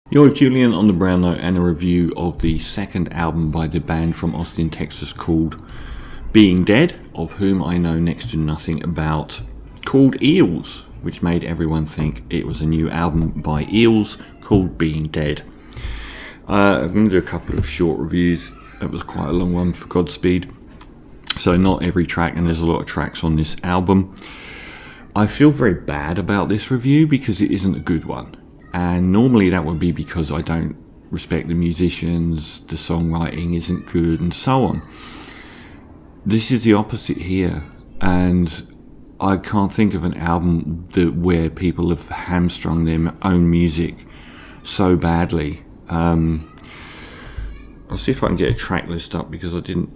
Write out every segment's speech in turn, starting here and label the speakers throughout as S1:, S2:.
S1: You're Julian on the Brown Note and a review of the second album by the band from Austin, Texas called Being Dead, of whom I know next to nothing about, called Eels, which made everyone think it was a new album by Eels called Being Dead. I'm going to do a couple of short reviews. It was quite a long one for Godspeed, so not every track, and there's a lot of tracks on this album. I feel very bad about this review because it isn't a good one. And normally that would be because I don't respect the musicians, the songwriting isn't good, and so on. This is the opposite here, and I can't think of an album where people have hamstrung their own music so badly. I'll see if I can get a track list up because I didn't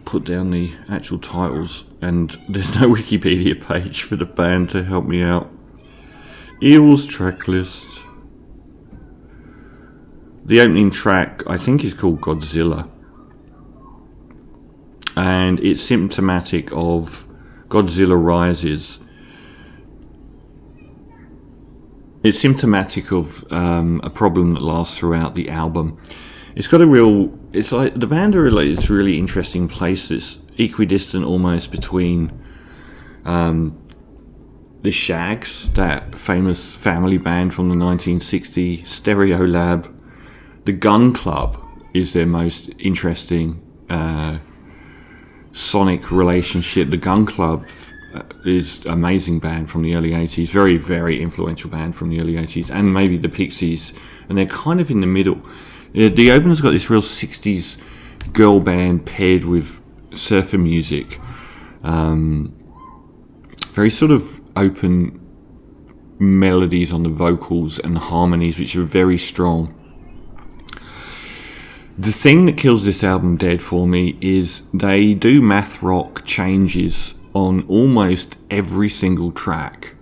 S1: put down the actual titles, and there's no Wikipedia page for the band to help me out. Eels track list. The opening track I think is called Godzilla, and it's symptomatic of Godzilla Rises. It's symptomatic of a problem that lasts throughout the album. It's got it's like the band are in this really interesting place. It's equidistant almost between the Shags, that famous family band from the 1960s, Stereolab. The Gun Club is their most interesting sonic relationship. The Gun Club is an amazing band from the early 80s, very, very influential band from the early 80s, and maybe the Pixies, and they're kind of in the middle. The opener's got this real 60s girl band paired with surfer music, very sort of open melodies on the vocals and the harmonies, which are very strong. The thing that kills this album dead for me is they do math rock changes on almost every single track,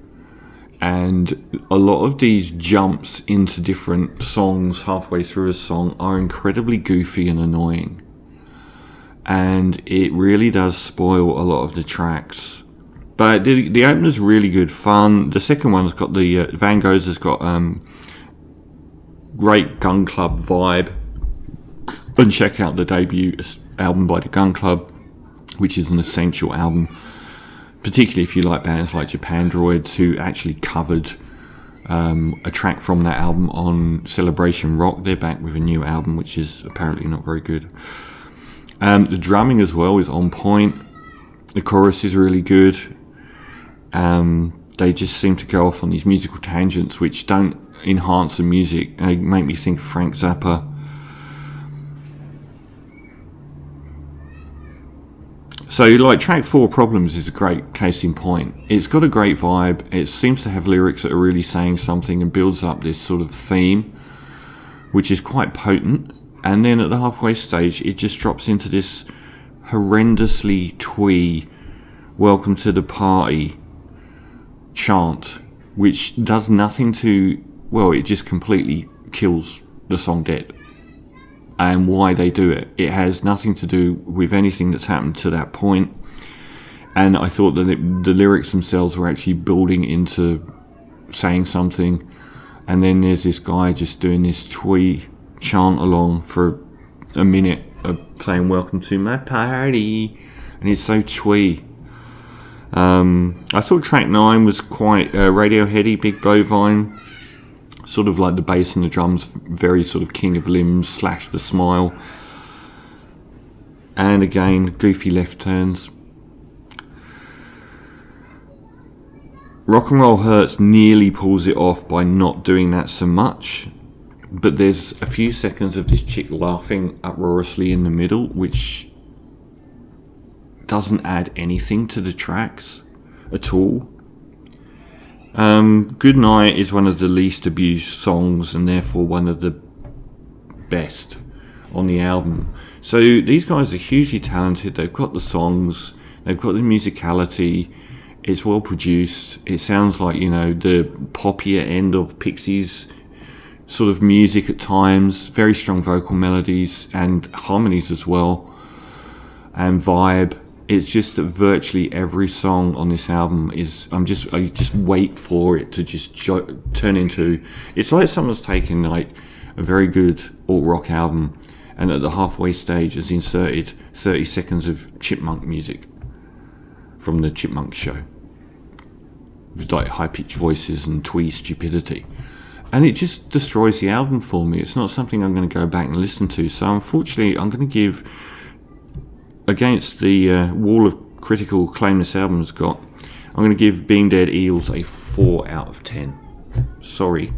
S1: and a lot of these jumps into different songs halfway through a song are incredibly goofy and annoying, and it really does spoil a lot of the tracks. But the opener's really good fun. The second one's got the Van Gogh's has got great Gun Club vibe. And check out the debut album by the Gun Club, which is an essential album, particularly if you like bands like Japandroids, who actually covered a track from that album on Celebration Rock. They're back with a new album, which is apparently not very good. The drumming as well is on point. The chorus is really good. They just seem to go off on these musical tangents which don't enhance the music. They make me think of Frank Zappa. So like track 4, Problems, is a great case in point. It's got a great vibe. It seems to have lyrics that are really saying something and builds up this sort of theme which is quite potent, and then at the halfway stage it just drops into this horrendously twee welcome to the party chant, which does nothing to, well, it just completely kills the song dead. And why they do it, it has nothing to do with anything that's happened to that point. And I thought that the lyrics themselves were actually building into saying something, and then there's this guy just doing this twee chant along for a minute of saying welcome to my party, and it's so twee. I thought track 9 was quite Radioheady, Big Bovine, sort of like the bass and the drums, very sort of King of Limbs / The Smile, and again goofy left turns. Rock and Roll Hurts nearly pulls it off by not doing that so much, but there's a few seconds of this chick laughing uproariously in the middle, which doesn't add anything to the tracks at all. Good Night is one of the least abused songs and therefore one of the best on the album. So these guys are hugely talented. They've got the songs, they've got the musicality, it's well produced. It sounds like, you know, the poppier end of Pixies sort of music at times. Very strong vocal melodies and harmonies as well, and vibe. It's just that virtually every song on this album is, I just wait for it to just turn into, it's like someone's taken like a very good alt rock album and at the halfway stage has inserted 30 seconds of chipmunk music from the Chipmunk Show with like high-pitched voices and twee stupidity, and it just destroys the album for me. It's not something I'm going to go back and listen to, so unfortunately I'm going to give, against the wall of critical acclaim this album has got, I'm going to give Being Dead Eels a 4 out of 10. Sorry.